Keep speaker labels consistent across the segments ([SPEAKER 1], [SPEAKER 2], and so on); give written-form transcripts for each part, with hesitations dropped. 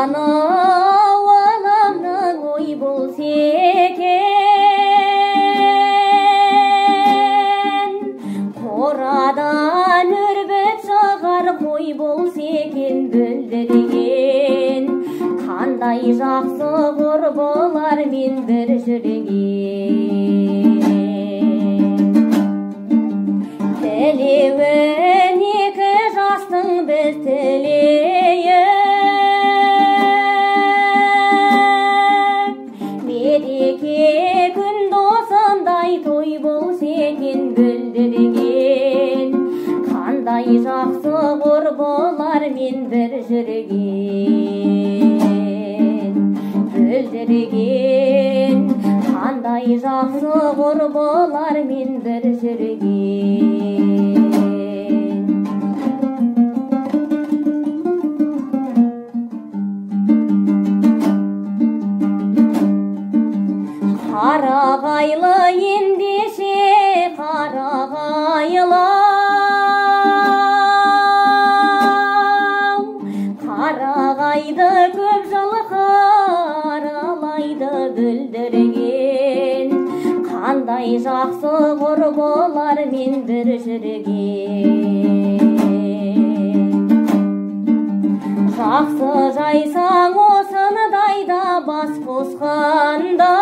[SPEAKER 1] анау аламның ой болса екен, қорадан үрбіт жағар қой болса екен бүлдірген. Қандай жақсы құр болар мен бір жүрген. Тілеуін екі жастың біз тілейік, мереке күн досындай той болса екен бүлдірген. Қандай жақсы құр болар мен бір жүрген. Бүлдірген, қандай жақсы құр болар мен бір жүрген. Қарағайлы ендеше қарағайлы, қарағайды көп жылқы аралайды бүлдірген. Қандай жақсы құр болар мен бір жүрген. Жақсы жайсаң осындайда бас қосқанда,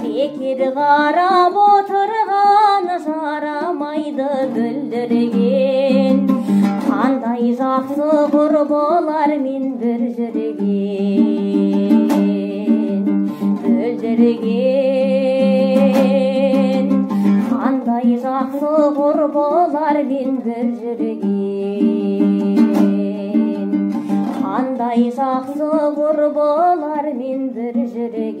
[SPEAKER 1] бекер қарап отырған жарамайды бүлдірген. Қандай жақсы құр болар мен бір жүрген. Бүлдірген, қандай жақсы құр болар мен бір жүрген. Қандай жақсы құр болар мен бір жүрген.